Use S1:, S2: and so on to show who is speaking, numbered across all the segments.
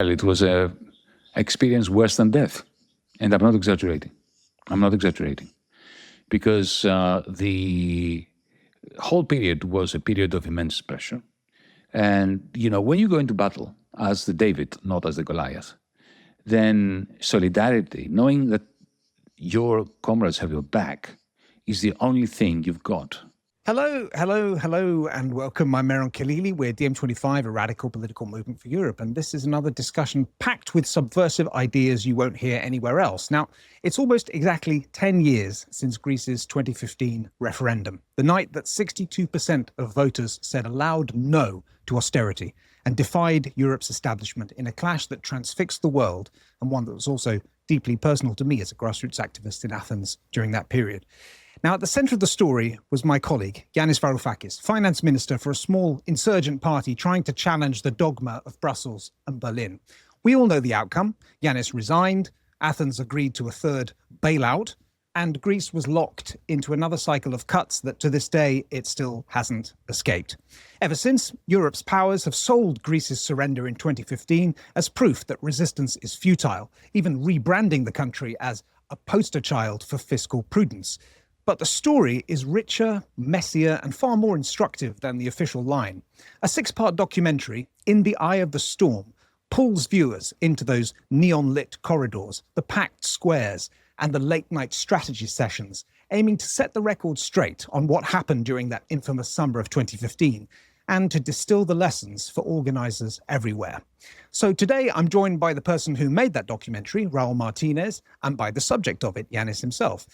S1: Well, it was a experience worse than death. And I'm not exaggerating. Because the whole period was a period of immense pressure. And, when you go into battle as the David, not as the Goliath, then solidarity, knowing that your comrades have your back, is the only thing you've got.
S2: Hello, and welcome. I'm Mehran Khalili. We're DiEM25, a radical political movement for Europe, and this is another discussion packed with subversive ideas you won't hear anywhere else. Now, it's almost exactly 10 years since Greece's 2015 referendum, the night that 62% of voters said a loud no to austerity and defied Europe's establishment in a clash that transfixed the world, and one that was also deeply personal to me as a grassroots activist in Athens during that period. Now, at the centre of the story was my colleague, Yanis Varoufakis, finance minister for a small insurgent party trying to challenge the dogma of Brussels and Berlin. We all know the outcome. Yanis resigned, Athens agreed to a third bailout, and Greece was locked into another cycle of cuts that to this day it still hasn't escaped. Ever since, Europe's powers have sold Greece's surrender in 2015 as proof that resistance is futile, even rebranding the country as a poster child for fiscal prudence. But the story is richer, messier, and far more instructive than the official line. A 6-part documentary, In the Eye of the Storm, pulls viewers into those neon-lit corridors, the packed squares, and the late-night strategy sessions, aiming to set the record straight on what happened during that infamous summer of 2015, and to distill the lessons for organisers everywhere. So today I'm joined by the person who made that documentary, Raoul Martinez, and by the subject of it, Yanis himself.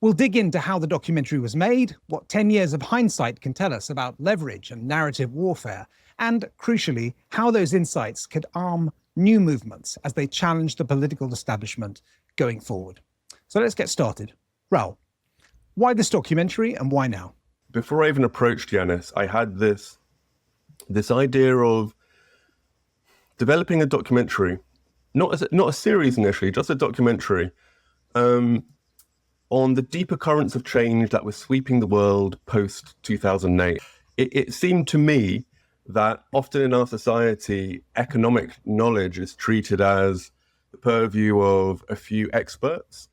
S2: We'll dig into how the documentary was made, what 10 years of hindsight can tell us about leverage and narrative warfare, and, crucially, how those insights could arm new movements as they challenge the political establishment going forward. So let's get started. Raoul, why this documentary and why now?
S3: Before I even approached Yanis, I had this idea of developing a documentary, not a series initially, just a documentary, on the deeper currents of change that was sweeping the world post-2008. It seemed to me that often in our society, economic knowledge is treated as the purview of a few experts.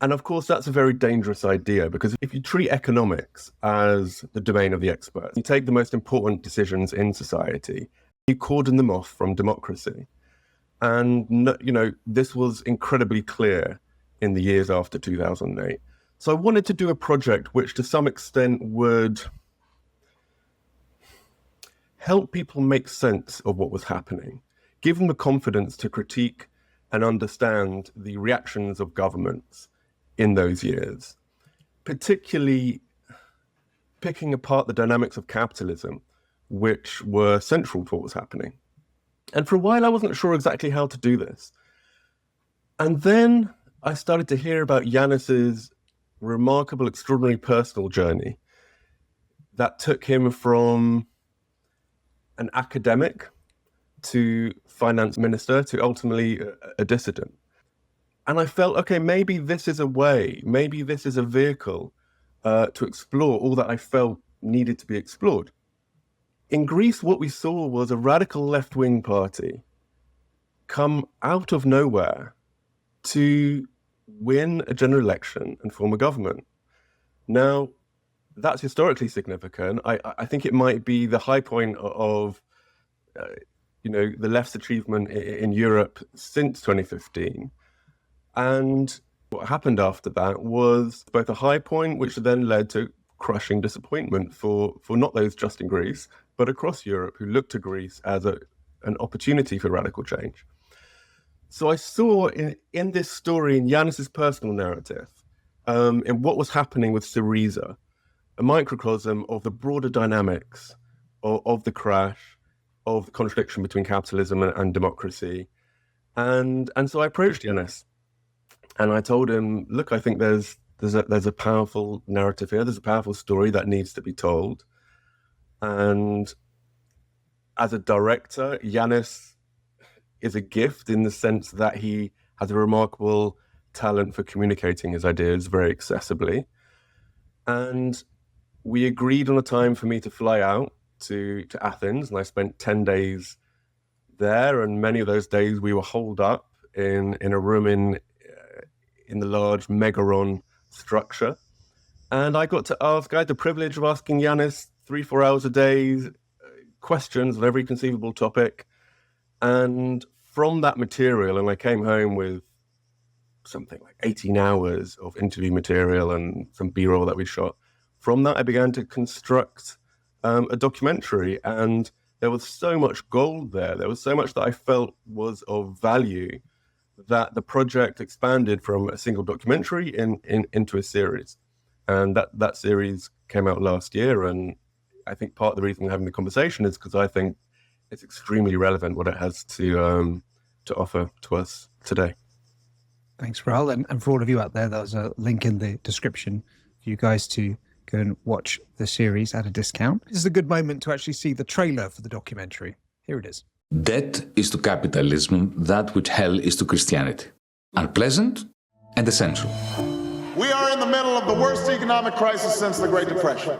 S3: And of course, that's a very dangerous idea, because if you treat economics as the domain of the experts, you take the most important decisions in society, you cordon them off from democracy. And, this was incredibly clear in the years after 2008. So I wanted to do a project which to some extent would help people make sense of what was happening, give them the confidence to critique and understand the reactions of governments in those years, particularly picking apart the dynamics of capitalism, which were central to what was happening. And for a while, I wasn't sure exactly how to do this. And then I started to hear about Yanis's remarkable, extraordinary personal journey that took him from an academic to finance minister to ultimately a dissident. And I felt, okay, maybe this is a way, maybe this is a vehicle to explore all that I felt needed to be explored. In Greece, what we saw was a radical left-wing party come out of nowhere to win a general election and form a government. Now, that's historically significant. I think it might be the high point of, the left's achievement in Europe since 2015. And what happened after that was both a high point, which then led to crushing disappointment for not those just in Greece, but across Europe, who looked to Greece as an opportunity for radical change. So I saw in this story, in Yanis's personal narrative, in what was happening with Syriza, a microcosm of the broader dynamics of the crash, of the contradiction between capitalism and democracy. And so I approached Yanis and I told him, look, I think there's a powerful narrative here. There's a powerful story that needs to be told. And as a director, Yanis is a gift in the sense that he has a remarkable talent for communicating his ideas very accessibly. And we agreed on a time for me to fly out to Athens, and I spent 10 days there, and many of those days we were holed up in a room in the large Megaron structure. And I had the privilege of asking Yanis 3-4 hours a day questions on every conceivable topic. And from that material, and I came home with something like 18 hours of interview material and some B-roll that we shot. From that, I began to construct a documentary, and there was so much gold there. There was so much that I felt was of value that the project expanded from a single documentary into a series. And that series came out last year. And I think part of the reason we're having the conversation is because I think it's extremely relevant what it has to offer to us today.
S2: Thanks, Raoul. And for all of you out there, there's a link in the description for you guys to go and watch the series at a discount. This is a good moment to actually see the trailer for the documentary. Here it is.
S1: Debt is to capitalism that which hell is to Christianity. Unpleasant and essential.
S4: We are in the middle of the worst economic crisis since the Great Depression.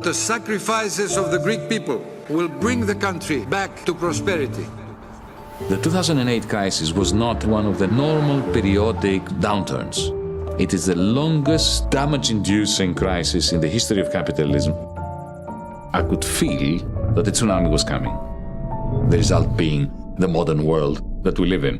S5: The sacrifices of the Greek people will bring the country back to prosperity.
S1: The 2008 crisis was not one of the normal periodic downturns. It is the longest damage-inducing crisis in the history of capitalism. I could feel that the tsunami was coming. The result being the modern world that we live in.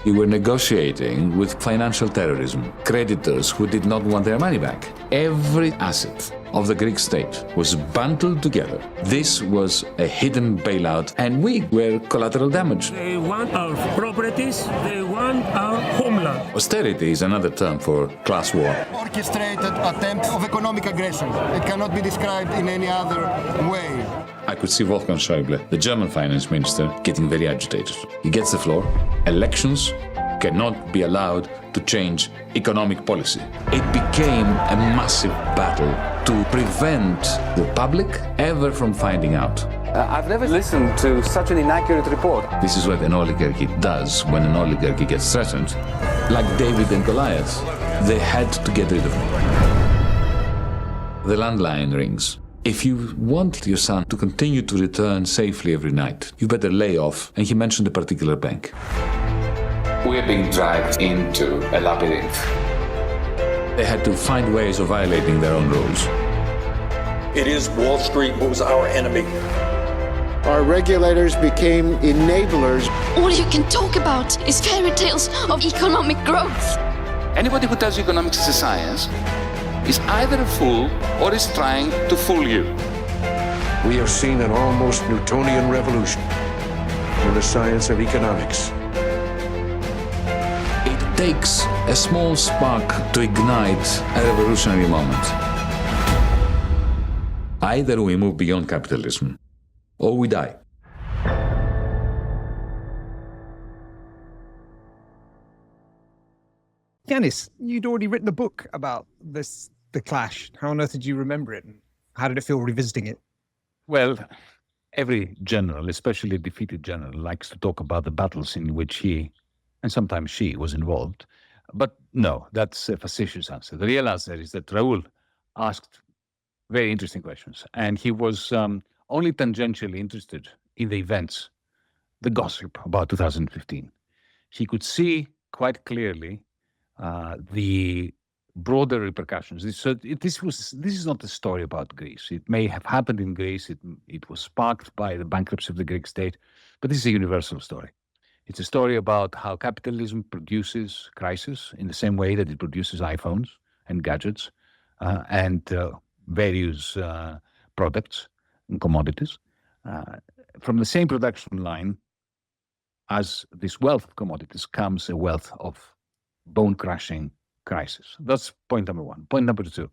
S1: We were negotiating with financial terrorism, creditors who did not want their money back. Every asset of the Greek state was bundled together. This was a hidden bailout, and we were collateral damage.
S6: They want our properties, they want our homeland.
S1: Austerity is another term for class war.
S7: Orchestrated attempt of economic aggression. It cannot be described in any other way.
S1: I could see Wolfgang Schäuble, the German finance minister, getting very agitated. He gets the floor. Elections cannot be allowed to change economic policy. It became a massive battle to prevent the public ever from finding out.
S8: I've never listened to such an inaccurate report.
S1: This is what an oligarchy does when an oligarchy gets threatened. Like David and Goliath, they had to get rid of me. The landline rings. If you want your son to continue to return safely every night, you better lay off. And he mentioned a particular bank.
S9: We're being dragged into a labyrinth.
S1: They had to find ways of violating their own rules.
S10: It is Wall Street who's our enemy.
S11: Our regulators became enablers.
S12: All you can talk about is fairy tales of economic growth.
S9: Anybody who does economics as a science is either a fool or is trying to fool you.
S10: We are seeing an almost Newtonian revolution in the science of economics.
S1: It takes a small spark to ignite a revolutionary moment. Either we move beyond capitalism or we die.
S2: Yanis, you'd already written a book about the clash. How on earth did you remember it? And how did it feel revisiting it?
S1: Well, every general, especially a defeated general, likes to talk about the battles in which he, and sometimes she, was involved. But no, that's a facetious answer. The real answer is that Raoul asked very interesting questions. And he was only tangentially interested in the events, the gossip about 2015. He could see quite clearly the broader repercussions. This is not a story about Greece. It may have happened in Greece. It was sparked by the bankruptcy of the Greek state, but this is a universal story. It's a story about how capitalism produces crisis in the same way that it produces iPhones and gadgets and various products and commodities. From the same production line as this wealth of commodities comes a wealth of bone-crushing crisis. That's point number one. Point number two,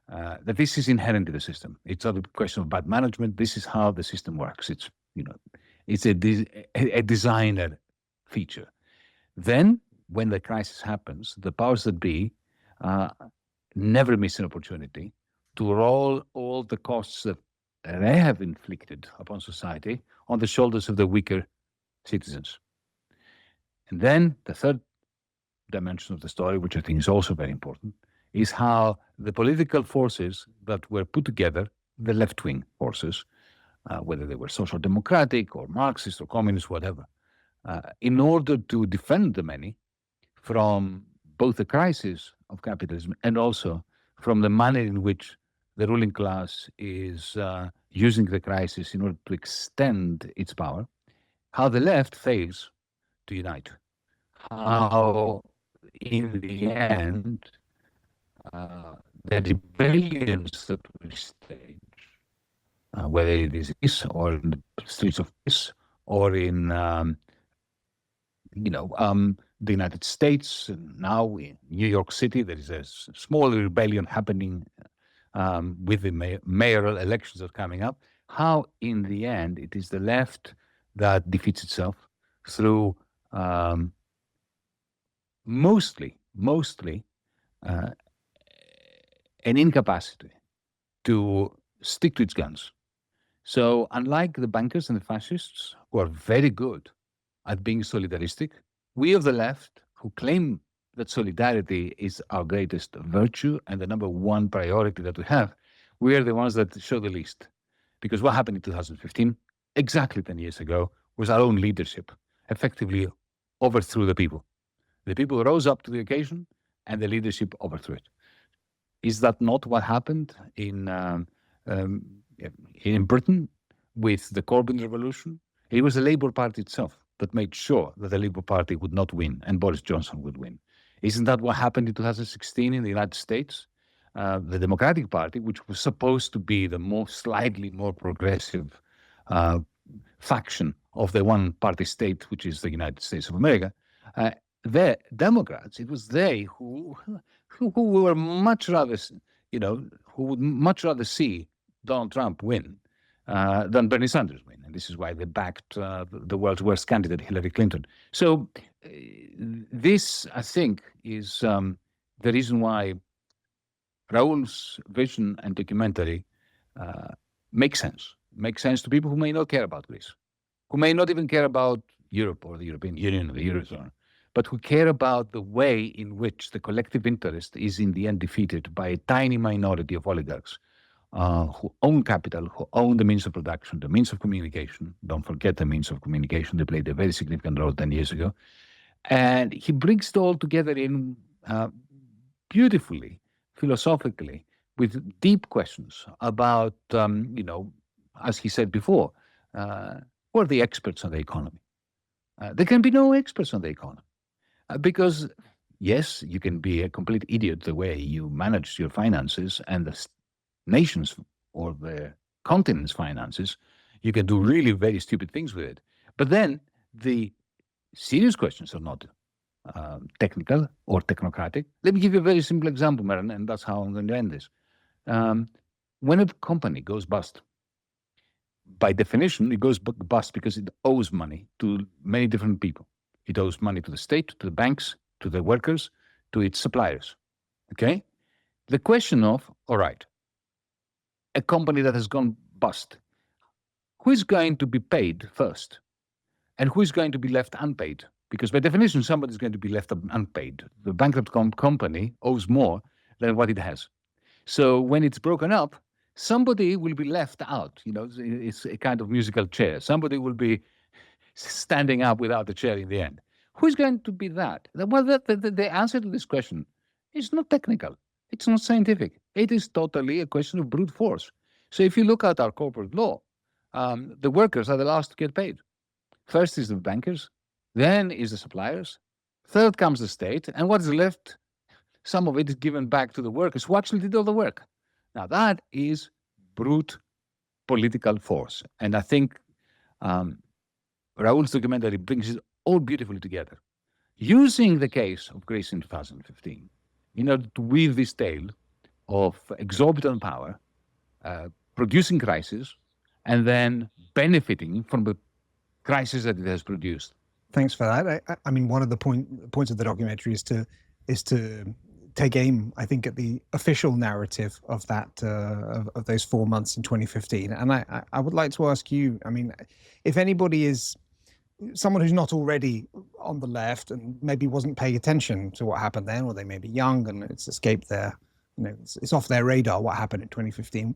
S1: that this is inherent to the system. It's not a question of bad management. This is how the system works. It's a designer feature. Then, when the crisis happens, the powers that be never miss an opportunity to roll all the costs that they have inflicted upon society on the shoulders of the weaker citizens. And then the third dimension of the story, which I think is also very important, is how the political forces that were put together, the left-wing forces, whether they were social democratic or Marxist or communist, whatever, in order to defend the many from both the crisis of capitalism and also from the manner in which the ruling class is using the crisis in order to extend its power, how the left fails to unite. How, in the end, the rebellions that we stage, whether it is this or in the streets of peace or in the United States, and now in New York City, there is a small rebellion happening with the mayoral elections that are coming up. How, in the end, it is the left that defeats itself through mostly an incapacity to stick to its guns. So, unlike the bankers and the fascists, who are very good at being solidaristic, we of the left, who claim that solidarity is our greatest virtue and the number one priority that we have, we are the ones that show the least. Because what happened in 2015, exactly 10 years ago, was our own leadership effectively overthrew the people. The people rose up to the occasion and the leadership overthrew it. Is that not what happened in Britain with the Corbyn revolution? It was the Labour Party itself that made sure that the Labour Party would not win and Boris Johnson would win. Isn't that what happened in 2016 in the United States? The Democratic Party, which was supposed to be the slightly more progressive faction of the one-party state, which is the United States of America, the Democrats, it was they who were much rather, who would much rather see Donald Trump win than Bernie Sanders win. And this is why they backed the world's worst candidate, Hillary Clinton. So this, I think, is the reason why Raoul's vision and documentary makes sense. Makes sense to people who may not care about Greece, who may not even care about Europe or the European Union or the Eurozone, but who care about the way in which the collective interest is in the end defeated by a tiny minority of oligarchs who own capital, who own the means of production, the means of communication. Don't forget the means of communication. They played a very significant role 10 years ago. And he brings it all together in beautifully, philosophically, with deep questions about, as he said before, who are the experts on the economy? There can be no experts on the economy. Because, yes, you can be a complete idiot the way you manage your finances and the nation's or the continent's finances. You can do really very stupid things with it. But then the serious questions are not technical or technocratic. Let me give you a very simple example, Mehran, and that's how I'm going to end this. When a company goes bust, by definition, it goes bust because it owes money to many different people. It owes money to the state, to the banks, to the workers, to its suppliers. Okay? The question of, all right, a company that has gone bust, who is going to be paid first? And who is going to be left unpaid? Because by definition, somebody is going to be left unpaid. The bankrupt company owes more than what it has. So when it's broken up, somebody will be left out. It's a kind of musical chair. Somebody will be standing up without a chair in the end. Who's going to be that? Well, the answer to this question is not technical. It's not scientific. It is totally a question of brute force. So if you look at our corporate law, the workers are the last to get paid. First is the bankers, then is the suppliers, third comes the state, and what is left, some of it is given back to the workers who actually did all the work. Now that is brute political force. And I think Raoul's documentary brings it all beautifully together. Using the case of Greece in 2015, in order to weave this tale of exorbitant power, producing crisis, and then benefiting from the crisis that it has produced.
S2: Thanks for that. I mean, one of the points of the documentary is to take aim, I think, at the official narrative of that of those 4 months in 2015. And I would like to ask you, I mean, if anybody is someone who's not already on the left and maybe wasn't paying attention to what happened then, or they may be young and it's escaped their, it's off their radar what happened in 2015.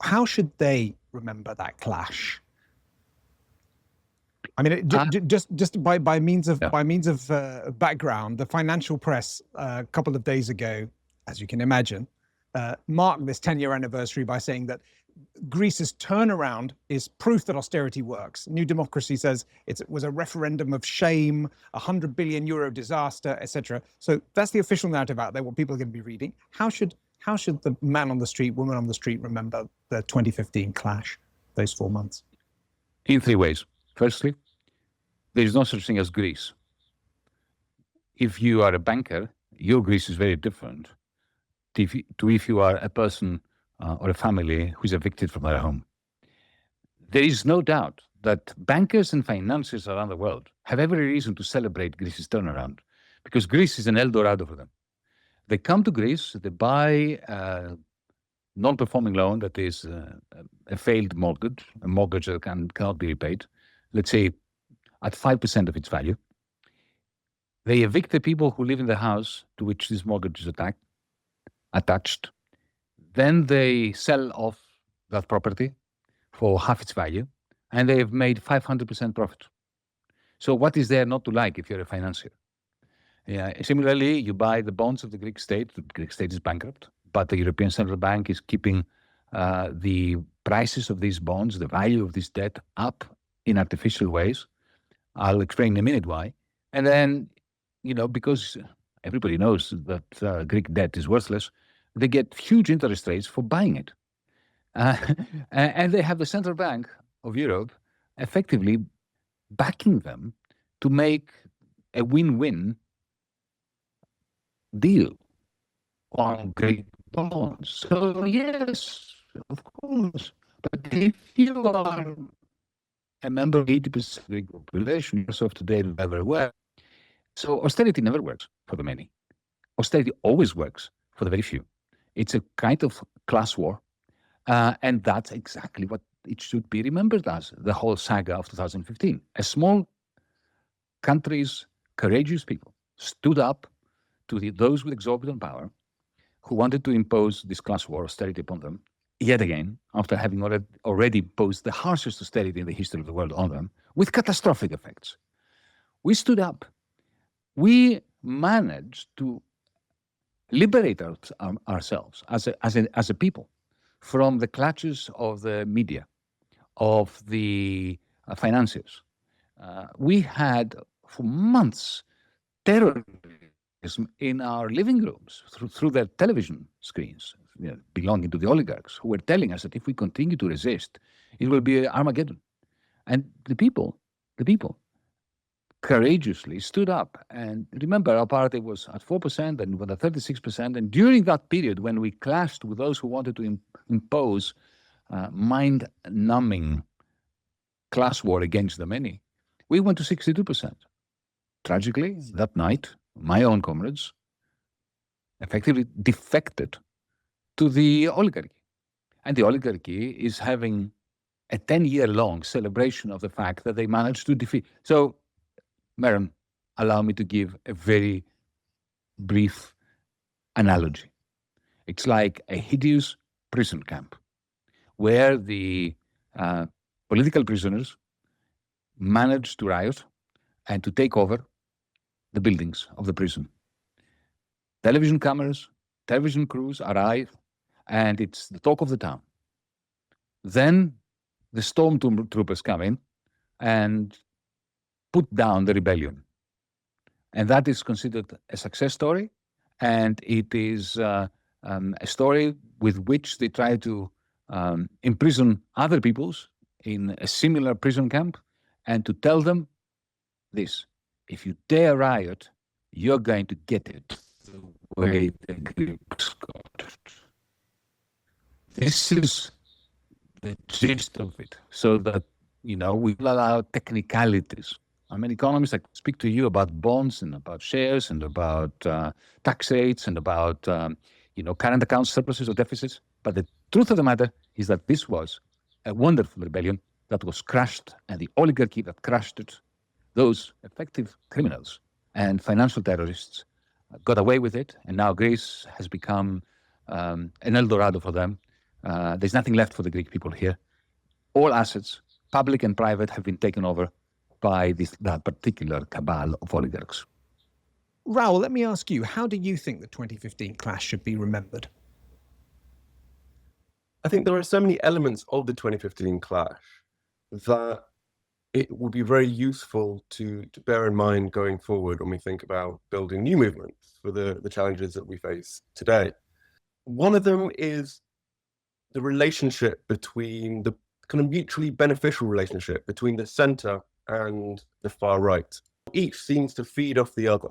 S2: How should they remember that clash? I mean, just by means of background, the financial press a couple of days ago, as you can imagine, marked this 10-year anniversary by saying that Greece's turnaround is proof that austerity works. New Democracy says it was a referendum of shame, €100 billion disaster, etc. So that's the official narrative out there, what people are going to be reading. How should the man on the street, woman on the street remember the 2015 clash, those 4 months?
S1: In three ways. Firstly, there is no such thing as Greece. If you are a banker, your Greece is very different to if you are a person or a family who is evicted from their home. There is no doubt that bankers and financiers around the world have every reason to celebrate Greece's turnaround, because Greece is an El Dorado for them. They come to Greece, they buy a non-performing loan that is a failed mortgage, a mortgage that cannot be repaid, let's say at 5% of its value. They evict the people who live in the house to which this mortgage is attached. Then they sell off that property for half its value, and they have made 500% profit. So what is there not to like if you're a financier? Similarly, you buy the bonds of the Greek state. The Greek state is bankrupt, but the European Central Bank is keeping the prices of these bonds, the value of this debt, up in artificial ways. I'll explain in a minute why. And then, because everybody knows that Greek debt is worthless, they get huge interest rates for buying it. And they have the Central Bank of Europe effectively backing them to make a win-win deal on Greek bonds. So yes, of course. But if you are a member of 80% of the Greek population, yourself today never aware. So austerity never works for the many. Austerity always works for the very few. It's a kind of class war. And that's exactly what it should be remembered as, the whole saga of 2015. A small country's courageous people stood up to those with exorbitant power who wanted to impose this class war austerity upon them, yet again, after having already imposed the harshest austerity in the history of the world on them, with catastrophic effects. We stood up. We managed to liberate ourselves as a people from the clutches of the media, of the financiers. We had, for months, terrorism in our living rooms through their television screens, belonging to the oligarchs, who were telling us that if we continue to resist, it will be Armageddon. And the people courageously stood up. And remember, our party was at 4% and with a 36%. And during that period, when we clashed with those who wanted to impose mind-numbing class war against the many, we went to 62%. Tragically, that night, my own comrades effectively defected to the oligarchy. And the oligarchy is having a 10-year-long celebration of the fact that they managed to defeat. So, Mehran, allow me to give a very brief analogy. It's like a hideous prison camp where the political prisoners managed to riot and to take over the buildings of the prison. Television cameras, television crews arrive, and it's the talk of the town. Then the stormtroopers come in and put down the rebellion. And that is considered a success story, and it is a story with which they try to imprison other peoples in a similar prison camp, and to tell them this: if you dare riot, you're going to get it the way the Greeks got it. This is the gist of it, so that, we will allow technicalities. I'm an economist. I speak to you about bonds and about shares and about tax rates and about current account surpluses or deficits. But the truth of the matter is that this was a wonderful rebellion that was crushed, and the oligarchy that crushed it, those effective criminals and financial terrorists, got away with it. And now Greece has become an El Dorado for them. There's nothing left for the Greek people here. all assets, public and private, have been taken over by that particular cabal of oligarchs.
S2: Raoul, let me ask you, how do you think the 2015 clash should be remembered?
S3: I think there are so many elements of the 2015 clash that it would be very useful to bear in mind going forward when we think about building new movements for the challenges that we face today. One of them is the relationship between the kind of mutually beneficial relationship between the center and the far right. Each seems to feed off the other.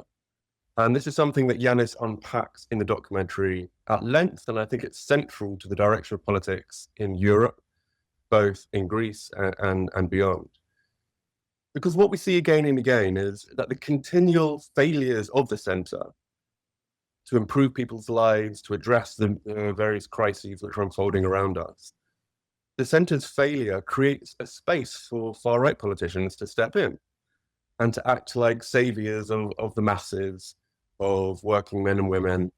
S3: And this is something that Yanis unpacks in the documentary at length, and I think it's central to the direction of politics in Europe, both in Greece and beyond. Because what we see again and again is that the continual failures of the center to improve people's lives, to address the various crises which are unfolding around us, the center's failure creates a space for far-right politicians to step in and to act like saviors of the masses, of working men and women.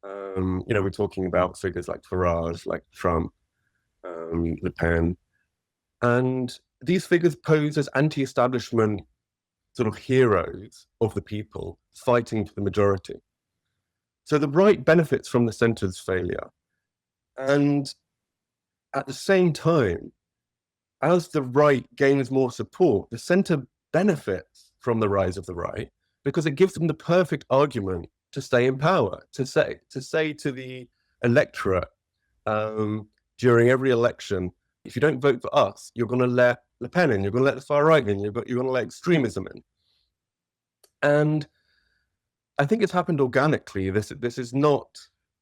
S3: We're talking about figures like Farage, like Trump, Le Pen. And these figures pose as anti-establishment sort of heroes of the people fighting for the majority. So the right benefits from the center's failure. And at the same time, as the right gains more support, the center benefits from the rise of the right because it gives them the perfect argument to stay in power, to say to the electorate during every election, if you don't vote for us, you're going to let Le Pen in, you're going to let the far right in, you're going to let extremism in. And I think it's happened organically. This is not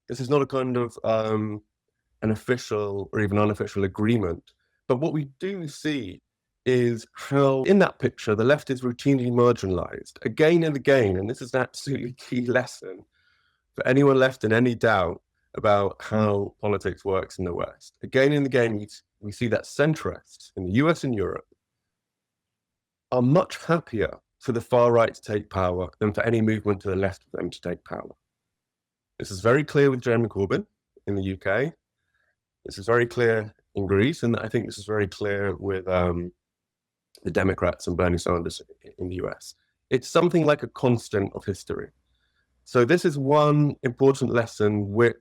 S3: a kind of an official or even unofficial agreement. But what we do see is how in that picture, the left is routinely marginalized again and again. And this is an absolutely key lesson for anyone left in any doubt about how politics works in the West. Again and again, we see that centrists in the US and Europe are much happier for the far right to take power than for any movement to the left of them to take power. This is very clear with Jeremy Corbyn in the UK. This is very clear in Greece, and I think this is very clear with the Democrats and Bernie Sanders in the US. It's something like a constant of history. So this is one important lesson which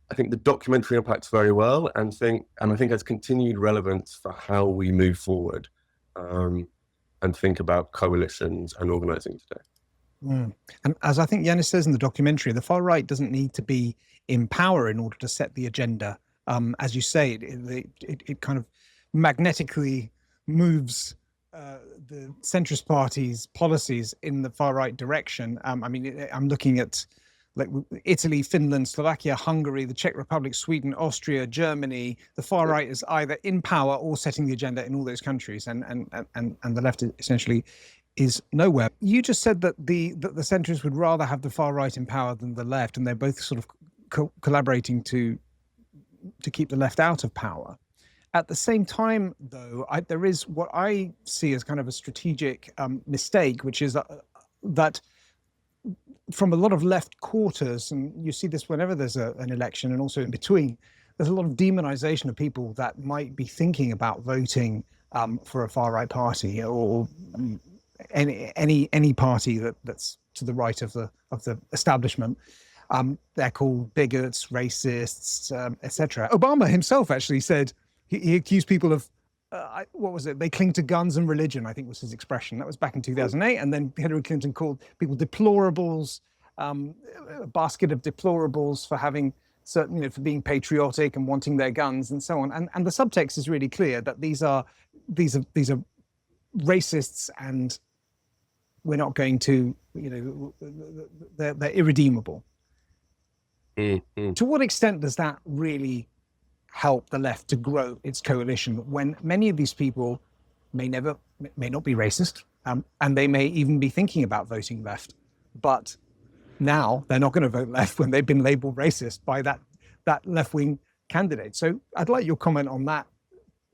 S3: I think the documentary unpacks very well, and I think has continued relevance for how we move forward and think about coalitions and organizing today.
S2: And as I think Yanis says in the documentary, the far right doesn't need to be in power in order to set the agenda. As you say, it kind of magnetically moves the centrist party's policies in the far right direction. I'm looking at like Italy, Finland, Slovakia, Hungary, the Czech Republic, Sweden, Austria, Germany. The far right is either in power or setting the agenda in all those countries, and the left essentially is nowhere. You just said that the centrists would rather have the far right in power than the left, and they're both sort of collaborating to keep the left out of power. At the same time, though, there is what I see as kind of a strategic mistake, which is that from a lot of left quarters, and you see this whenever there's an election and also in between, there's a lot of demonization of people that might be thinking about voting for a far right party or any party that's to the right of the establishment. They're called bigots, racists, etc. Obama himself actually said he accused people of what was it? They cling to guns and religion, I think was his expression. That was back in 2008. And then Hillary Clinton called people deplorables, a basket of deplorables for having certain, for being patriotic and wanting their guns and so on. And the subtext is really clear that these are racists, and we're not going to, they're irredeemable.
S3: Mm-hmm.
S2: To what extent does that really help the left to grow its coalition when many of these people may not be racist, and they may even be thinking about voting left, but now they're not going to vote left when they've been labeled racist by that left-wing candidate? So I'd like your comment on that,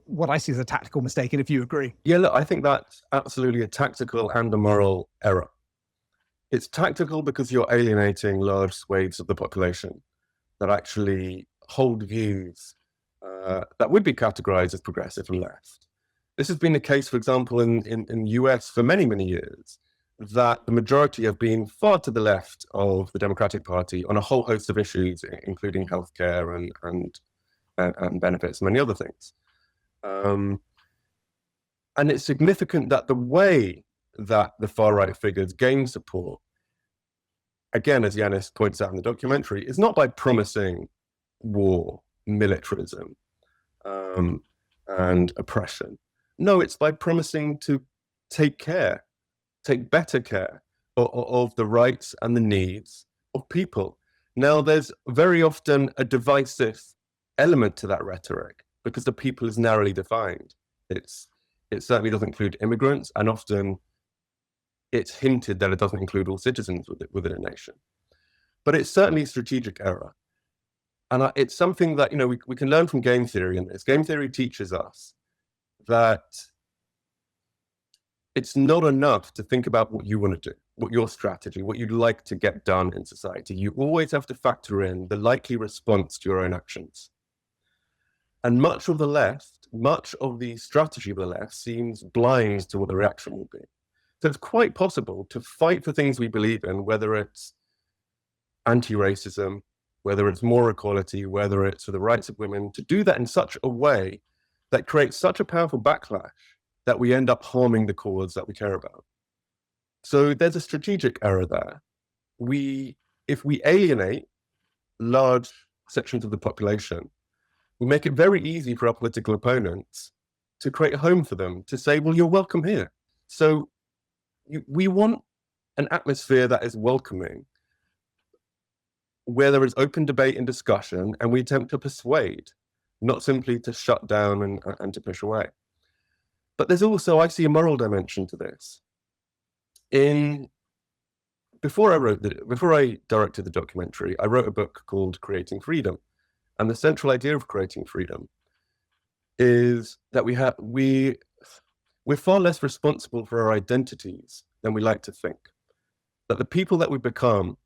S2: what I see as a tactical mistake, and if you agree.
S3: Yeah, look, I think that's absolutely a tactical and a moral error. It's tactical because you're alienating large swathes of the population that actually hold views that would be categorized as progressive and left. This has been the case, for example, in the US for many, many years, that the majority have been far to the left of the Democratic Party on a whole host of issues, including healthcare and benefits and many other things. And it's significant that the way that the far-right figures gain support, again, as Yanis points out in the documentary, is not by promising war, militarism, and oppression. No, it's by promising to take better care of the rights and the needs of people. Now, there's very often a divisive element to that rhetoric because the people is narrowly defined. It certainly doesn't include immigrants, and often it's hinted that it doesn't include all citizens within a nation. But it's certainly a strategic error. And it's something that, we can learn from game theory in this. Game theory teaches us that it's not enough to think about what you want to do, what your strategy, what you'd like to get done in society. You always have to factor in the likely response to your own actions. And much of the strategy of the left seems blind to what the reaction will be. So it's quite possible to fight for things we believe in, whether it's anti-racism, whether it's more equality, whether it's for the rights of women, to do that in such a way that creates such a powerful backlash that we end up harming the cause that we care about. So there's a strategic error there. If we alienate large sections of the population, we make it very easy for our political opponents to create a home for them, to say, well, you're welcome here. So we want an atmosphere that is welcoming, where there is open debate and discussion, and we attempt to persuade, not simply to shut down and to push away. But there's also, I see a moral dimension to this. Before I directed the documentary, I wrote a book called Creating Freedom. And the central idea of creating freedom is that we're far less responsible for our identities than we like to think. That the people that we become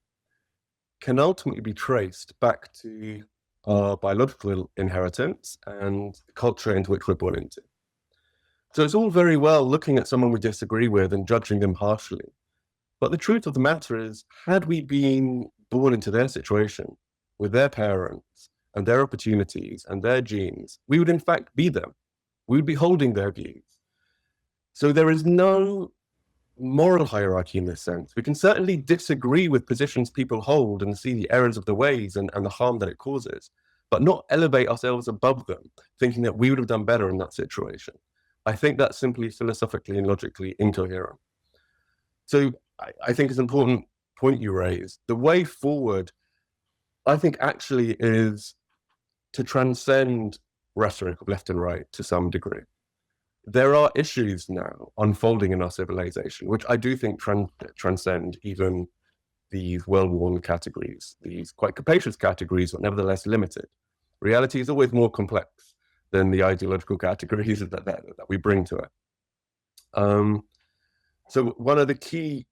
S3: can ultimately be traced back to our biological inheritance and the culture into which we're born into. So it's all very well looking at someone we disagree with and judging them harshly. But the truth of the matter is, had we been born into their situation with their parents and their opportunities and their genes, we would in fact be them. We would be holding their views. So there is no moral hierarchy in this sense. We can certainly disagree with positions people hold and see the errors of the ways and the harm that it causes, but not elevate ourselves above them, thinking that we would have done better in that situation. I think that's simply philosophically and logically incoherent. So I think it's an important point you raise. The way forward, I think, actually is to transcend rhetoric of left and right to some degree. There are issues now unfolding in our civilization, which I do think transcend even these well-worn categories, these quite capacious categories, but nevertheless limited. Reality is always more complex than the ideological categories that we bring to it. So one of the key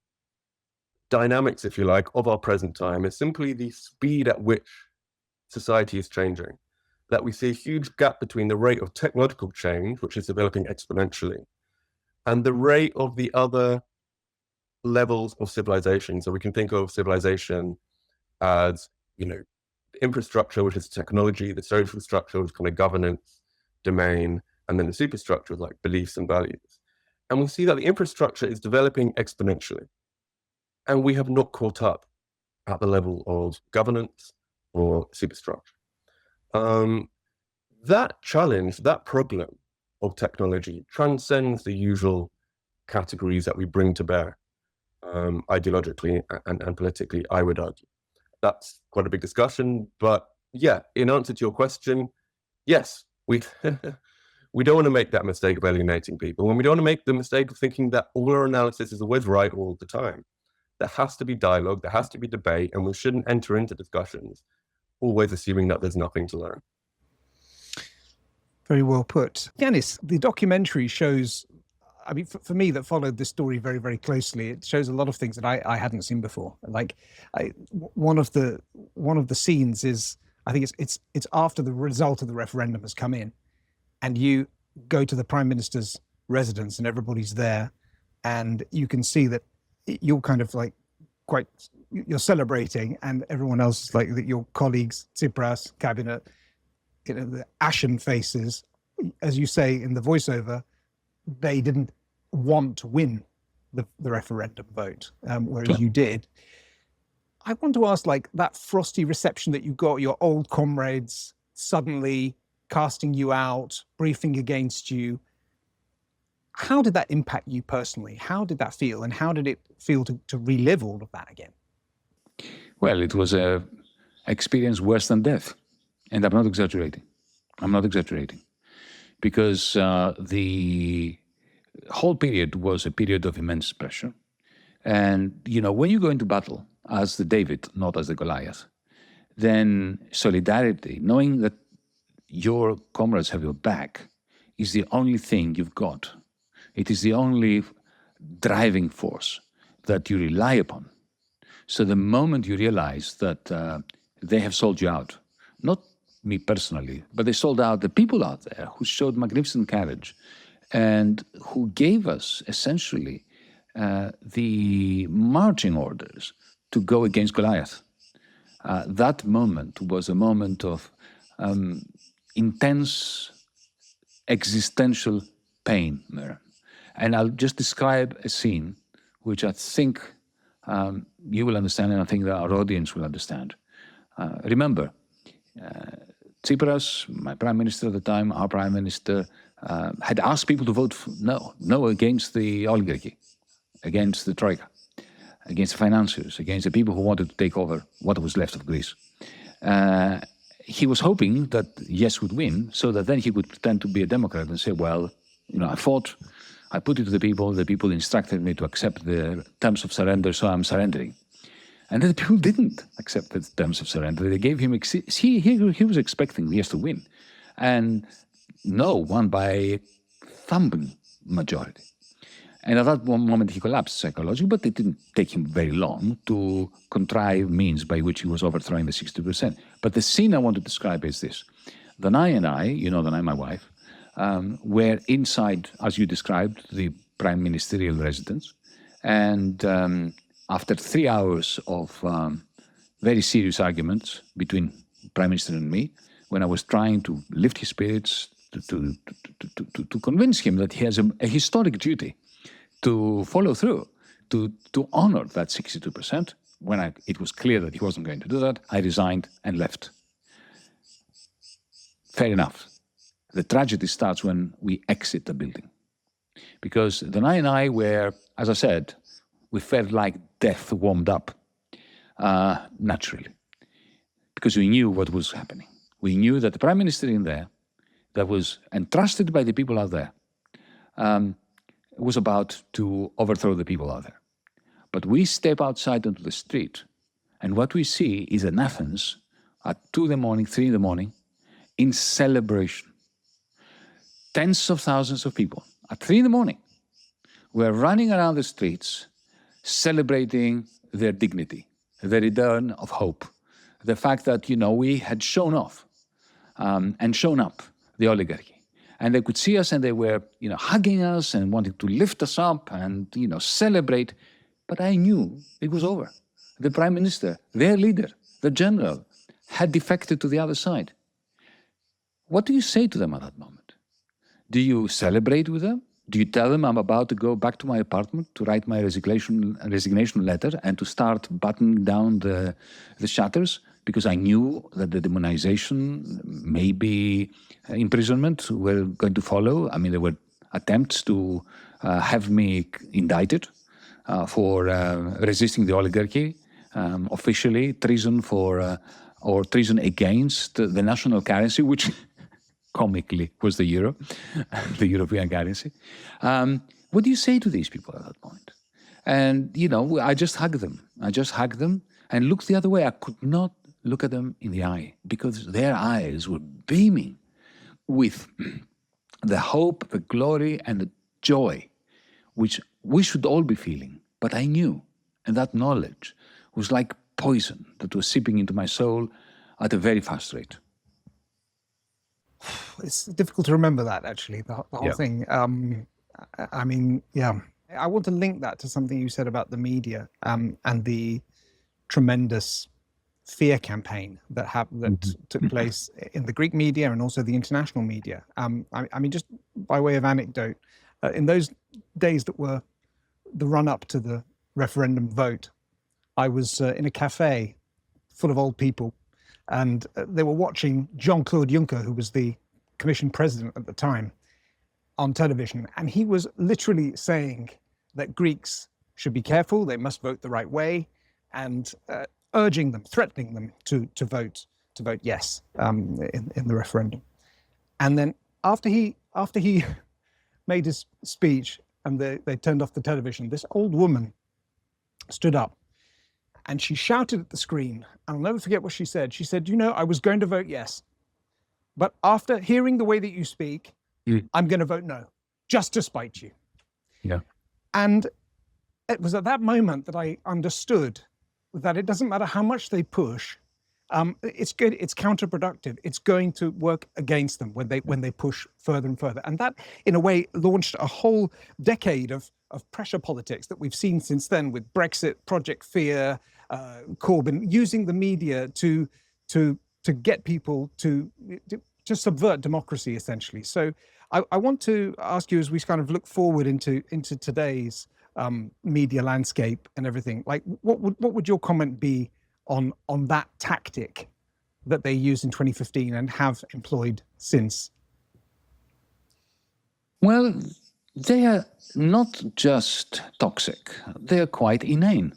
S3: dynamics, if you like, of our present time is simply the speed at which society is changing. That we see a huge gap between the rate of technological change, which is developing exponentially, and the rate of the other levels of civilization. So we can think of civilization as, infrastructure, which is technology, the social structure, which is kind of governance, domain, and then the superstructure is like beliefs and values. And we see that the infrastructure is developing exponentially. And we have not caught up at the level of governance or superstructure. That challenge, that problem of technology transcends the usual categories that we bring to bear ideologically and politically, I would argue. That's quite a big discussion, but yeah, in answer to your question, yes, we don't want to make that mistake of alienating people, and we don't want to make the mistake of thinking that all our analysis is always right all the time. There has to be dialogue, there has to be debate, and we shouldn't enter into discussions always assuming that there's nothing to learn.
S2: Very well put. Yanis, the documentary shows, for me that followed this story very, very closely, it shows a lot of things that I hadn't seen before. Like one of the scenes is I think it's after the result of the referendum has come in, and you go to the Prime Minister's residence and everybody's there, and you can see that you're kind of like you're celebrating, and everyone else is like your colleagues, Tsipras, cabinet, the ashen faces, as you say in the voiceover, they didn't want to win the referendum vote, whereas you did. I want to ask, like, that frosty reception that you got, your old comrades suddenly casting you out, briefing against you. How did that impact you personally? How did that feel? And how did it feel to relive all of that again?
S1: Well, it was an experience worse than death. And I'm not exaggerating. Because the whole period was a period of immense pressure. And, when you go into battle as the David, not as the Goliath, then solidarity, knowing that your comrades have your back, is the only thing you've got. It is the only driving force that you rely upon. So the moment you realize that they have sold you out, not me personally, but they sold out the people out there who showed magnificent courage and who gave us essentially the marching orders to go against Goliath. That moment was a moment of intense existential pain, Mehran. And I'll just describe a scene which I think you will understand, and I think that our audience will understand. Remember, Tsipras, my prime minister at the time, our prime minister, had asked people to vote no against the oligarchy, against the troika, against the financiers, against the people who wanted to take over what was left of Greece. He was hoping that yes would win, so that then he could pretend to be a Democrat and say, well, I fought, I put it to the people instructed me to accept the terms of surrender, so I'm surrendering. And then the people didn't accept the terms of surrender. They gave him, he was expecting yes to win. And no, won by a thumping majority. And at that one moment he collapsed psychologically, but it didn't take him very long to contrive means by which he was overthrowing the 62%. But the scene I want to describe is this. Danai and I, Danai, my wife, were inside, as you described, the prime ministerial residence. And after 3 hours of very serious arguments between the Prime Minister and me, when I was trying to lift his spirits, to convince him that he has a historic duty to follow through, to honor that 62%, when it was clear that he wasn't going to do that, I resigned and left. Fair enough. The tragedy starts when we exit the building. Because Danai and I were, as I said, we felt like death warmed up, naturally. Because we knew what was happening. We knew that the Prime Minister in there, that was entrusted by the people out there, was about to overthrow the people out there. But we step outside onto the street, and what we see is an Athens at 2 in the morning, 3 in the morning, in celebration. Tens of thousands of people at 3 in the morning were running around the streets, celebrating their dignity, the return of hope, the fact that, we had shown off and shown up the oligarchy. And they could see us and they were, hugging us and wanting to lift us up and, celebrate. But I knew it was over. The Prime Minister, their leader, the general, had defected to the other side. What do you say to them at that moment? Do you celebrate with them? Do you tell them I'm about to go back to my apartment to write my resignation letter and to start buttoning down the shutters? Because I knew that the demonization, maybe imprisonment, were going to follow. I mean, there were attempts to have me indicted for resisting the oligarchy, officially treason or treason against the national currency, which comically was the euro, the European currency. What do you say to these people at that point? And, I just hugged them. And looked the other way. I could not look at them in the eye because their eyes were beaming with the hope, the glory, and the joy which we should all be feeling. But I knew, and that knowledge was like poison that was seeping into my soul at a very fast rate.
S2: It's difficult to remember that, actually, the whole thing. I mean, I want to link that to something you said about the media and the tremendous fear campaign that took place in the Greek media and also the international media. I mean, just by way of anecdote, in those days that were the run-up to the referendum vote, I was in a cafe full of old people, and they were watching Jean-Claude Juncker, who was the Commission president at the time, on television, and he was literally saying that Greeks should be careful, they must vote the right way, and urging them, threatening them to vote yes in the referendum. And then after he made his speech and they turned off the television, this old woman stood up and she shouted at the screen. I'll never forget what she said. She said, "You know, I was going to vote yes, but after hearing the way that you speak, I'm going to vote no, just to spite you."
S1: Yeah.
S2: And it was at that moment that I understood that it doesn't matter how much they push, it's counterproductive. It's going to work against them when they push further and further. And that, in a way, launched a whole decade of pressure politics that we've seen since then, with Brexit, Project Fear, Corbyn, using the media to get people to subvert democracy, essentially. So I want to ask you, as we kind of look forward into today's media landscape and everything, like what would your comment be on that tactic that they used in 2015 and have employed since?
S1: Well, they are not just toxic, they are quite inane.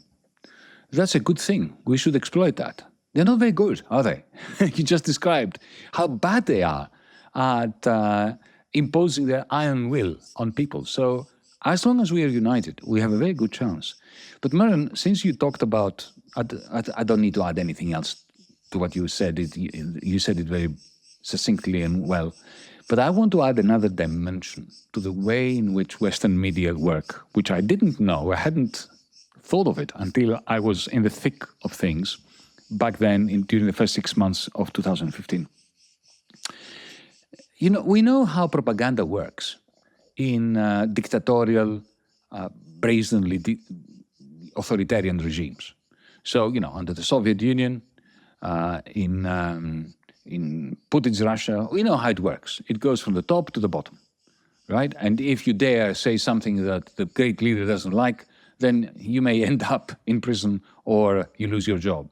S1: That's a good thing. We should exploit that. They're not very good, are they? You just described how bad they are at imposing their iron will on people. So as long as we are united, we have a very good chance. But Mehran, since you talked about, I don't need to add anything else to what you said. You said it very succinctly and well. But I want to add another dimension to the way in which Western media work, which I didn't know. I hadn't thought of it until I was in the thick of things back then during the first 6 months of 2015. You know, we know how propaganda works in dictatorial, brazenly authoritarian regimes. So, you know, under the Soviet Union, in Putin's Russia, we know how it works. It goes from the top to the bottom, right? And if you dare say something that the great leader doesn't like, then you may end up in prison or you lose your job.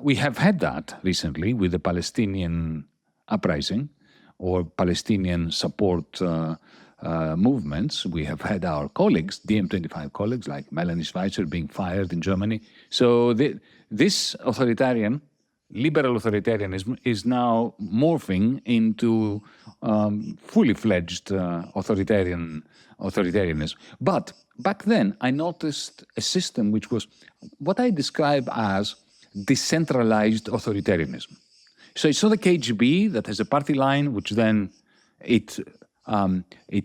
S1: We have had that recently with the Palestinian uprising or Palestinian support movements. We have had our colleagues, DiEM25 colleagues like Melanie Schweitzer being fired in Germany. So this authoritarian, liberal authoritarianism is now morphing into fully fledged authoritarianism. But back then, I noticed a system which was what I describe as decentralized authoritarianism. So it's not the KGB that has a party line, which then it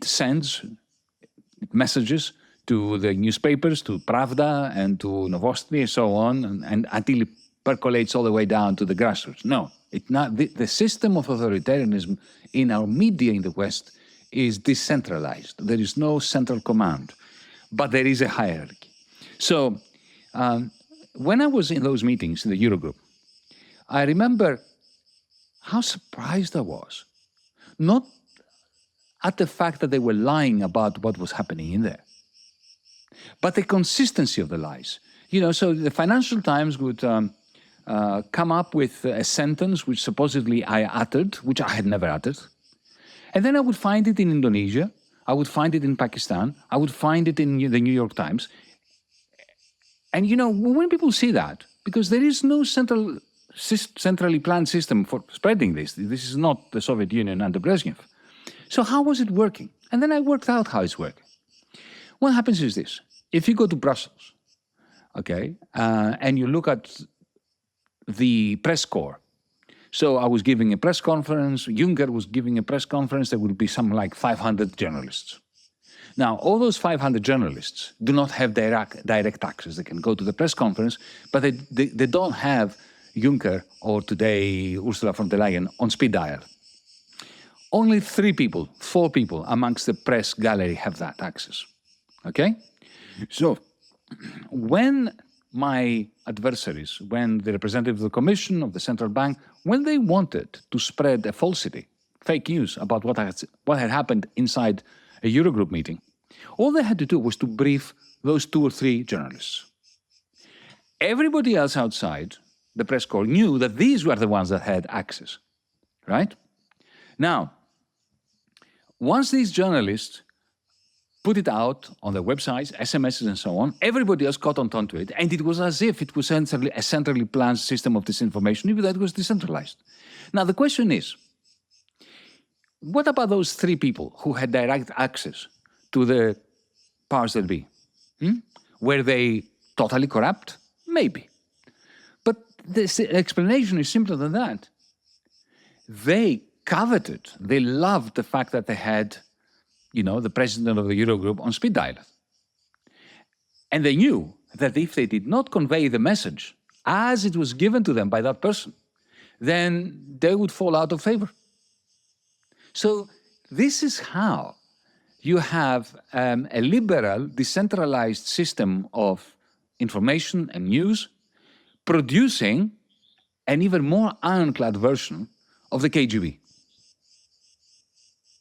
S1: sends messages to the newspapers, to Pravda and to Novosti and so on, and until it percolates all the way down to the grassroots. No, it's not. The system of authoritarianism in our media in the West is decentralized. There is no central command, but there is a hierarchy. So when I was in those meetings in the Eurogroup, I remember how surprised I was, not at the fact that they were lying about what was happening in there, but the consistency of the lies. You know, so the Financial Times would come up with a sentence which supposedly I uttered, which I had never uttered. And then I would find it in Indonesia, I would find it in Pakistan, I would find it in the New York Times. And, you know, when people see that, because there is no centrally planned system for spreading this. This is not the Soviet Union under Brezhnev. So how was it working? And then I worked out how it's working. What happens is this. If you go to Brussels, okay, and you look at the press corps. So I was giving a press conference, Juncker was giving a press conference, there would be something like 500 journalists. Now, all those 500 journalists do not have direct access. They can go to the press conference, but they don't have, Juncker or today Ursula von der Leyen on speed dial. Only 4 people amongst the press gallery have that access. Okay? So when my adversaries, when the representative of the Commission, of the Central Bank, when they wanted to spread a falsity, fake news about what had happened inside a Eurogroup meeting, all they had to do was to brief those 2 or 3 journalists. Everybody else outside the press corps knew that these were the ones that had access, right? Now, once these journalists put it out on their websites, SMSs and so on, everybody else caught on to it, and it was as if it was a centrally planned system of disinformation, even though it was decentralized. Now, the question is, what about those 3 people who had direct access to the powers that be? Were they totally corrupt? Maybe. But the explanation is simpler than that. They coveted, they loved the fact that they had, the president of the Eurogroup on speed dial. And they knew that if they did not convey the message as it was given to them by that person, then they would fall out of favor. So this is how you have a liberal, decentralized system of information and news producing an even more ironclad version of the KGB.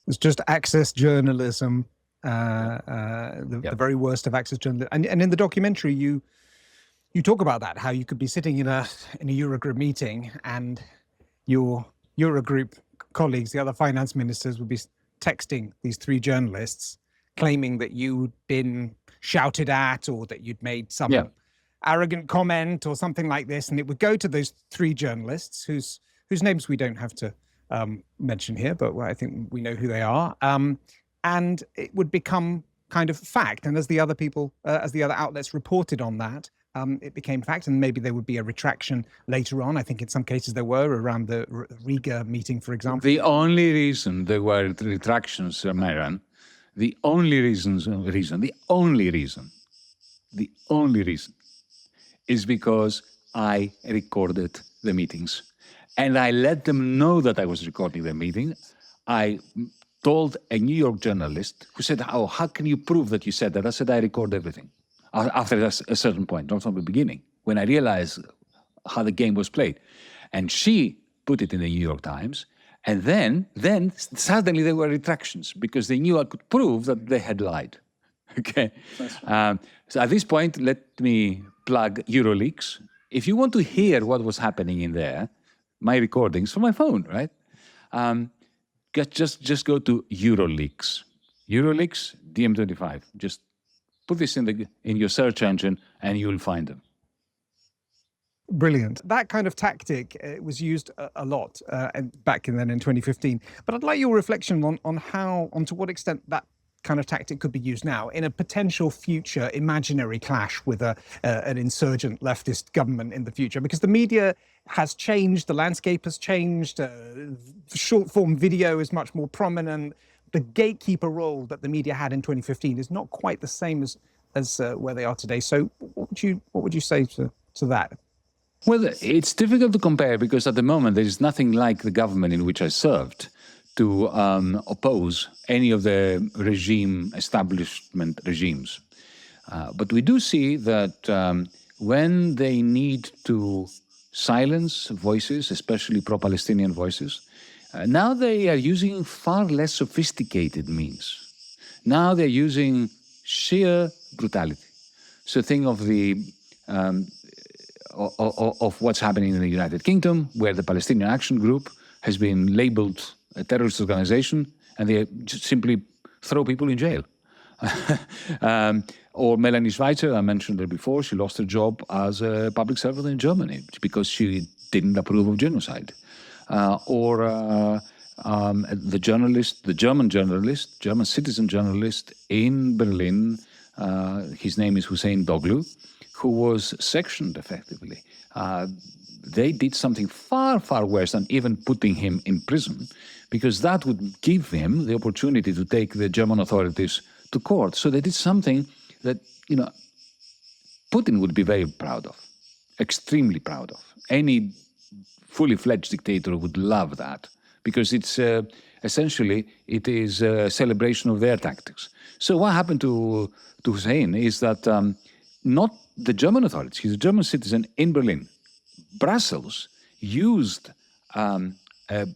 S2: It's just access journalism, the very worst of access journalism. And in the documentary, you talk about that, how you could be sitting in a Eurogroup meeting and your Eurogroup colleagues, the other finance ministers, would be texting these 3 journalists, claiming that you'd been shouted at or that you'd made some arrogant comment or something like this. And it would go to those 3 journalists whose names we don't have to mention here, but I think we know who they are. And it would become kind of fact. And as the other outlets reported on that, it became fact, and maybe there would be a retraction later on. I think in some cases there were, around the Riga meeting, for example.
S1: The only reason there were retractions, Mehran, the only reason is because I recorded the meetings. And I let them know that I was recording the meeting. I told a New York journalist who said, "Oh, how can you prove that you said that?" I said, "I record everything." After a certain point, not from the beginning, when I realized how the game was played. And she put it in the New York Times. And then suddenly there were retractions because they knew I could prove that they had lied. Okay. So at this point, let me plug EuroLeaks. If you want to hear what was happening in there, my recordings from my phone, right? Just go to EuroLeaks. EuroLeaks DM25. Just put this in your search engine and you'll find them.
S2: Brilliant. That kind of tactic was used a lot back then in 2015. But I'd like your reflection on to what extent that kind of tactic could be used now in a potential future imaginary clash with an insurgent leftist government in the future, because the media has changed, the landscape has changed, short form video is much more prominent. The gatekeeper role that the media had in 2015 is not quite the same as where they are today. So what would you say to that?
S1: Well, it's difficult to compare because at the moment there is nothing like the government in which I served to oppose any of the establishment regimes. But we do see that when they need to silence voices, especially pro-Palestinian voices, now they are using far less sophisticated means. Now they're using sheer brutality. So think of of what's happening in the United Kingdom, where the Palestinian Action Group has been labeled a terrorist organization, and they just simply throw people in jail. Or Melanie Schweitzer, I mentioned her before, she lost her job as a public servant in Germany because she didn't approve of genocide. The German citizen journalist in Berlin, his name is Hussein Doglu, who was sectioned effectively. They did something far, far worse than even putting him in prison, because that would give him the opportunity to take the German authorities to court. So they did something that, Putin would be very proud of. extremely proud of. Any fully fledged dictator would love that, because it's essentially it is a celebration of their tactics. So what happened to Hussein is that not the German authorities, he's a German citizen in Berlin. Brussels used a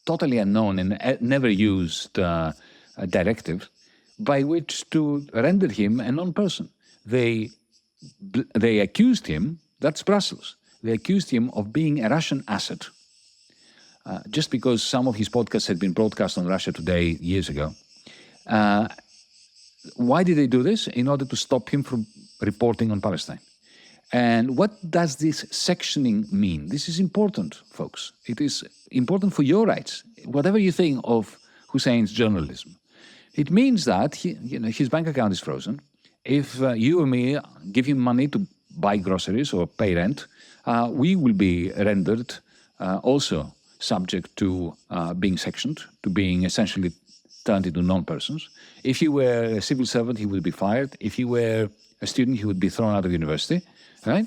S1: totally unknown and never used a directive by which to render him a non-person. They accused him, that's Brussels, they accused him of being a Russian asset. Just because some of his podcasts had been broadcast on Russia Today years ago. Why did they do this? In order to stop him from reporting on Palestine. And what does this sectioning mean? This is important, folks. It is important for your rights, whatever you think of Hussein's journalism. It means that his bank account is frozen. If you or me give him money to buy groceries or pay rent, we will be rendered also subject to being sectioned, to being essentially turned into non-persons. If he were a civil servant, he would be fired. If he were a student, he would be thrown out of university, right?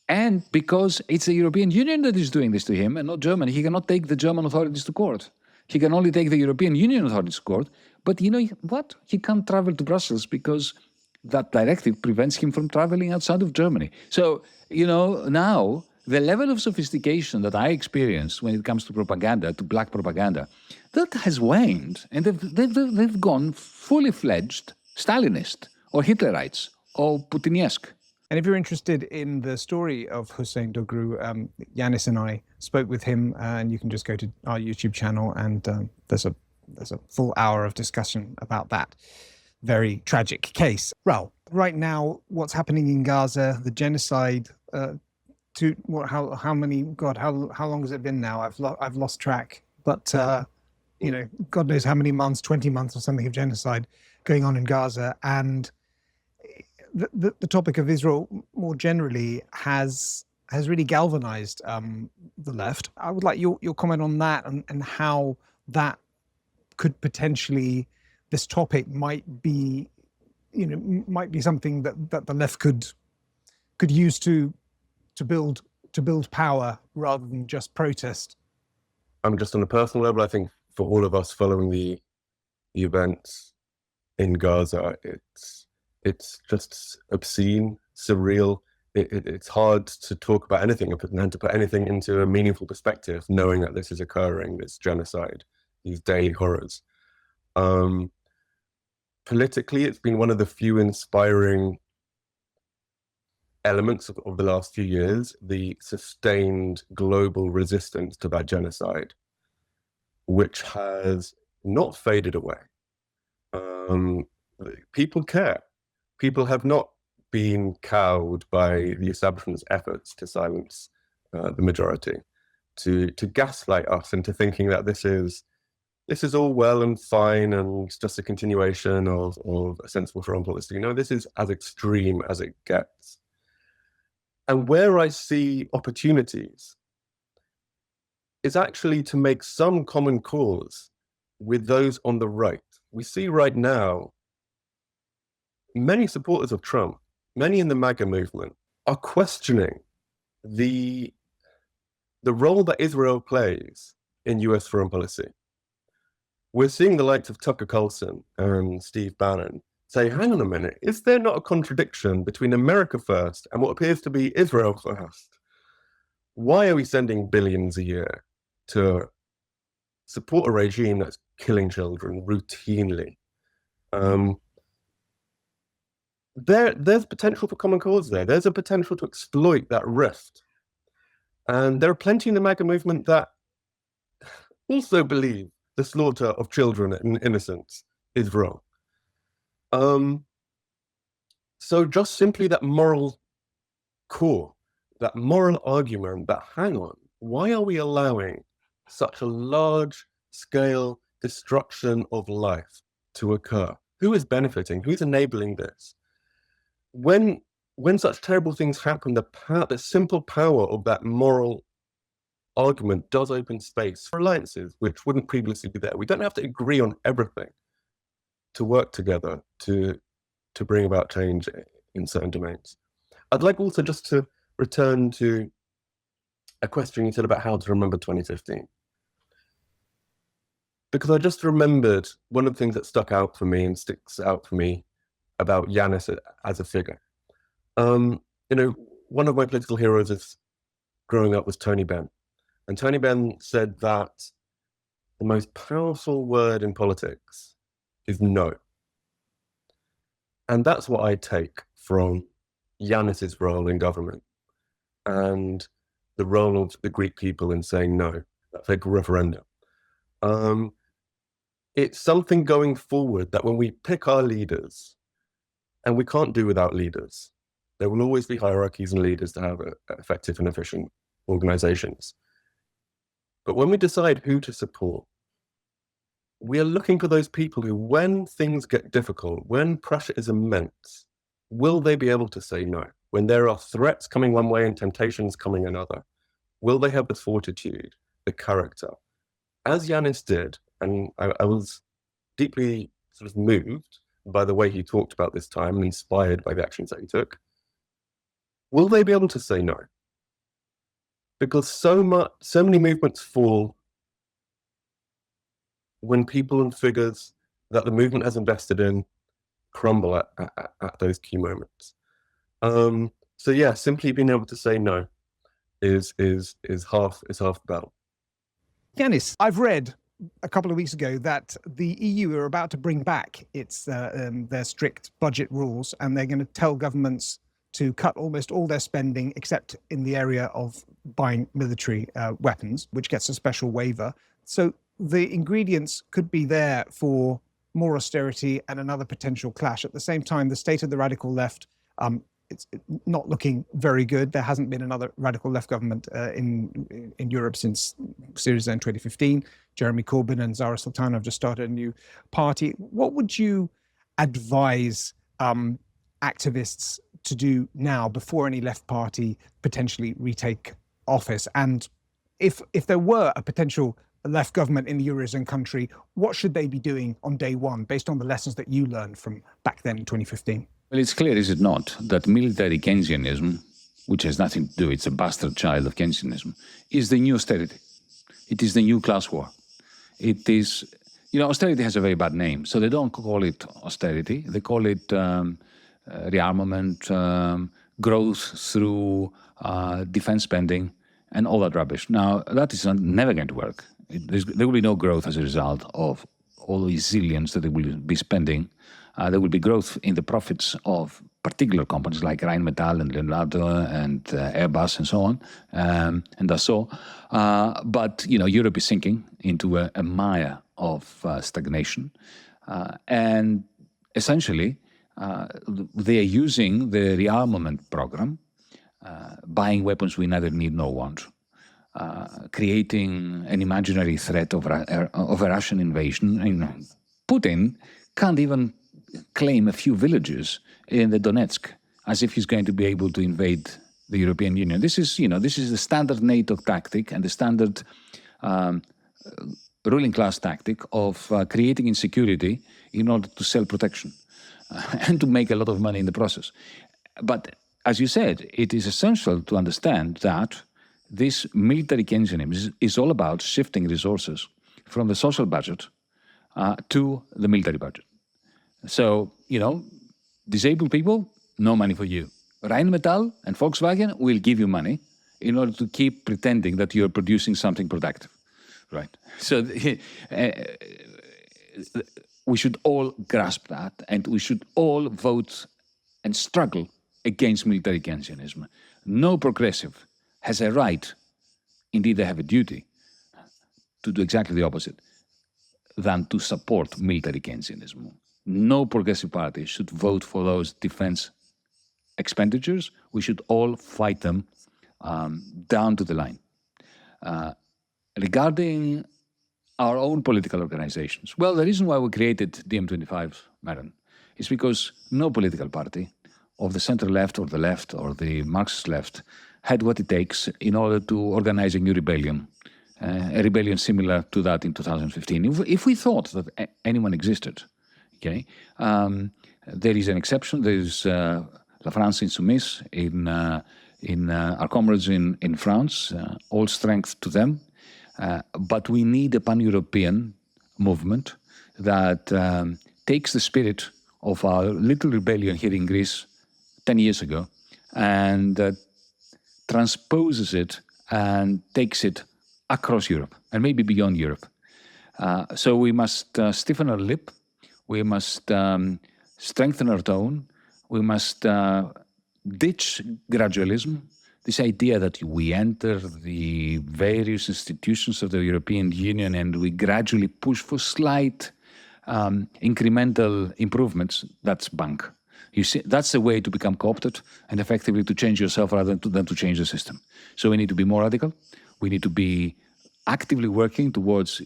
S1: And because it's the European Union that is doing this to him and not Germany, he cannot take the German authorities to court. He can only take the European Union authorities to court. But you know what? He can't travel to Brussels because that directive prevents him from traveling outside of Germany. So, now the level of sophistication that I experienced when it comes to propaganda, to black propaganda, that has waned, and they've gone fully fledged Stalinist or Hitlerites or Putinesque.
S2: And if you're interested in the story of Hussein Dogru, Yanis and I spoke with him, and you can just go to our YouTube channel, and there's a full hour of discussion about that very tragic case. Raoul, right now, what's happening in Gaza, the genocide? How long has it been now? I've lost track. But God knows how many months, 20 months or something of genocide going on in Gaza, and the topic of Israel more generally has really galvanized the left. I would like your comment on that and how that could potentially, this topic might be something that the left could use to build power rather than just protest.
S3: Just on a personal level, I think for all of us following the events in Gaza, it's just obscene, surreal. It's hard to talk about anything and to put anything into a meaningful perspective, knowing that this is occurring, this genocide, these daily horrors. Politically, it's been one of the few inspiring elements of the last few years, the sustained global resistance to that genocide, which has not faded away. People care. People have not been cowed by the establishment's efforts to silence the majority, to gaslight us into thinking that this is all well and fine and it's just a continuation of a sensible foreign policy. This is as extreme as it gets. And where I see opportunities is actually to make some common cause with those on the right. We see right now many supporters of Trump, many in the MAGA movement, are questioning the role that Israel plays in US foreign policy. We're seeing the likes of Tucker Carlson and Steve Bannon say, hang on a minute, is there not a contradiction between America first and what appears to be Israel first? Why are we sending billions a year to support a regime that's killing children routinely? There's potential for common cause there. There's a potential to exploit that rift. And there are plenty in the MAGA movement that also believe the slaughter of children and innocents is wrong. So just simply that moral core, that moral argument that, hang on, why are we allowing such a large-scale destruction of life to occur? Who is benefiting? Who's enabling this? When such terrible things happen, the simple power of that moral argument does open space for alliances, which wouldn't previously be there. We don't have to agree on everything to work together to bring about change in certain domains. I'd like also just to return to a question you said about how to remember 2015. Because I just remembered one of the things that stuck out for me and sticks out for me about Yanis as a figure. One of my political heroes growing up was Tony Benn. And Tony Benn said that the most powerful word in politics is no. And that's what I take from Yanis's role in government and the role of the Greek people in saying no, that fake referendum. It's something going forward that when we pick our leaders, and we can't do without leaders, there will always be hierarchies and leaders to have effective and efficient organizations. But when we decide who to support, we are looking for those people who, when things get difficult, when pressure is immense, will they be able to say no? When there are threats coming one way and temptations coming another, will they have the fortitude, the character? As Yanis did, and I was deeply sort of moved by the way he talked about this time and inspired by the actions that he took, will they be able to say no? Because so many movements fall when people and figures that the movement has invested in crumble at those key moments. So yeah, simply being able to say no is half the battle.
S2: Yanis, I've read a couple of weeks ago that the EU are about to bring back their strict budget rules, and they're going to tell governments to cut almost all their spending except in the area of buying military weapons, which gets a special waiver. So the ingredients could be there for more austerity and another potential clash. At the same time, the state of the radical left, it's not looking very good. There hasn't been another radical left government in Europe since Syriza in 2015. Jeremy Corbyn and Zara Sultana have just started a new party. What would you advise activists to do now before any left party potentially retake office? And if there were a potential left government in the Eurozone country, what should they be doing on day one based on the lessons that you learned from back then in 2015?
S1: Well, it's clear, is it not, that military Keynesianism, which has nothing to do, it's a bastard child of Keynesianism, is the new austerity. It is the new class war. It is, austerity has a very bad name, so they don't call it austerity. They call it rearmament, growth through defense spending, and all that rubbish. Now, that is never going to work. There will be no growth as a result of all these zillions that they will be spending. There will be growth in the profits of particular companies like Rheinmetall and Leonardo and Airbus and so on, and Dassault. But Europe is sinking into a mire of stagnation, and essentially they are using the rearmament program, buying weapons we neither need nor want, creating an imaginary threat of a Russian invasion. Putin can't even claim a few villages in the Donetsk as if he's going to be able to invade the European Union. This is the standard NATO tactic and the standard ruling class tactic of creating insecurity in order to sell protection and to make a lot of money in the process. But as you said, it is essential to understand that this military Keynesianism is all about shifting resources from the social budget to the military budget. So, disabled people, no money for you. Rheinmetall and Volkswagen will give you money in order to keep pretending that you're producing something productive, right? So we should all grasp that, and we should all vote and struggle against military Keynesianism. No progressive has a right, indeed they have a duty, to do exactly the opposite than to support military Keynesianism. No progressive party should vote for those defense expenditures. We should all fight them down to the line. Regarding our own political organizations, well, the reason why we created DiEM25, Mehran, is because no political party of the center left or the Marxist left had what it takes in order to organize a new rebellion, a rebellion similar to that in 2015. If we thought that anyone existed, okay, there is an exception. There is La France Insoumise, in our comrades in France, all strength to them. But we need a pan-European movement that takes the spirit of our little rebellion here in Greece 10 years ago and transposes it and takes it across Europe and maybe beyond Europe. So we must stiffen our lip. We must strengthen our tone. We must ditch gradualism, this idea that we enter the various institutions of the European Union and we gradually push for slight incremental improvements. That's bunk. You see, that's the way to become co-opted and effectively to change yourself rather than to change the system. So we need to be more radical. We need to be actively working towards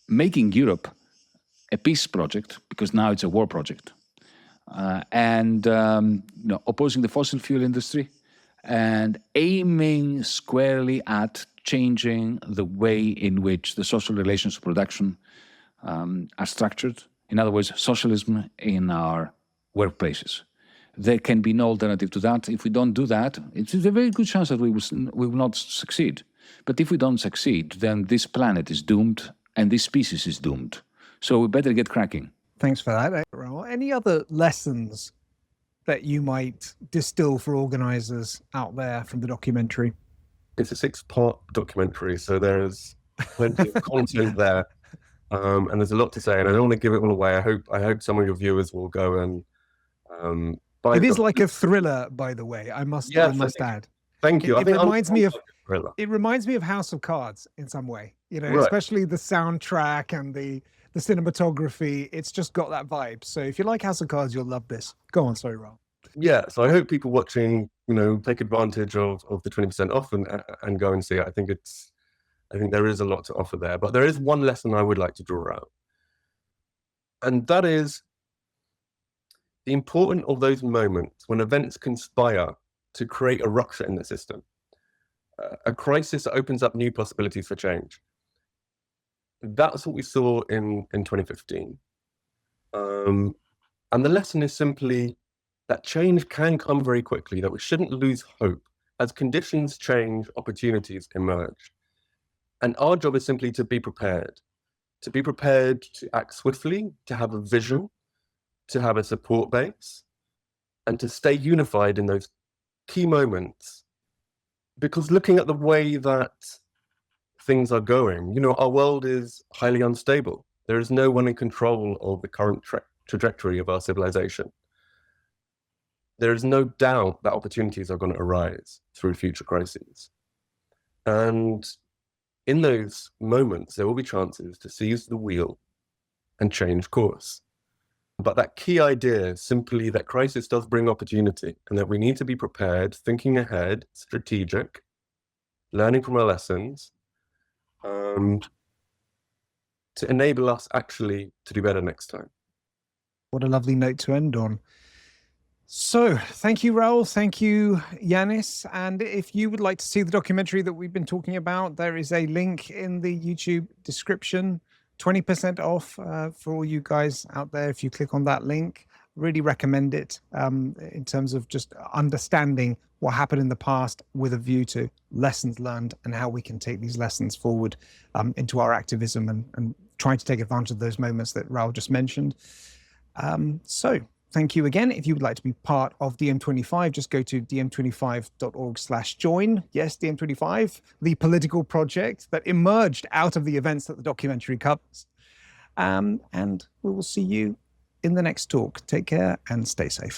S1: making Europe a peace project, because now it's a war project, and opposing the fossil fuel industry and aiming squarely at changing the way in which the social relations of production are structured. In other words, socialism in our workplaces. There can be no alternative to that. If we don't do that, it's a very good chance that we will not succeed. But if we don't succeed, then this planet is doomed and this species is doomed. So we better get cracking.
S2: Thanks for that, Raoul. Any other lessons that you might distill for organizers out there from the documentary?
S3: It's a 6-part documentary, so there's plenty of content there. And there's a lot to say, and I don't want to give it all away. I hope some of your viewers will go and buy it.
S2: It is like a thriller, by the way. I must add.
S3: Thank you.
S2: It reminds me of House of Cards in some way. Right. Especially the soundtrack and the cinematography. It's just got that vibe. So if you like House of Cards, you'll love this. Go on, sorry, Raoul.
S3: Yeah. So I hope people watching, take advantage of the 20% off and go and see it. I think there is a lot to offer there, but there is one lesson I would like to draw out. And that is the importance of those moments when events conspire to create a rupture in the system, a crisis that opens up new possibilities for change. That's what we saw in 2015. And the lesson is simply that change can come very quickly, that we shouldn't lose hope. As conditions change, opportunities emerge. And our job is simply to be prepared to act swiftly, to have a vision, to have a support base, and to stay unified in those key moments. Because looking at the way that things are going, our world is highly unstable. There is no one in control of the current trajectory of our civilization. There is no doubt that opportunities are going to arise through future crises. And in those moments, there will be chances to seize the wheel and change course. But that key idea is simply that crisis does bring opportunity and that we need to be prepared, thinking ahead, strategic, learning from our lessons, to enable us actually to do better next time.
S2: What a lovely note to end on. So thank you, Raoul. Thank you, Yanis. And if you would like to see the documentary that we've been talking about, there is a link in the YouTube description, 20% off for all you guys out there. If you click on that link, really recommend it in terms of just understanding what happened in the past with a view to lessons learned and how we can take these lessons forward into our activism and trying to take advantage of those moments that Raoul just mentioned. So thank you again. If you would like to be part of DM25, just go to dm25.org/join. Yes, DM25, the political project that emerged out of the events that the documentary covers. And we will see you in the next talk. Take care and stay safe.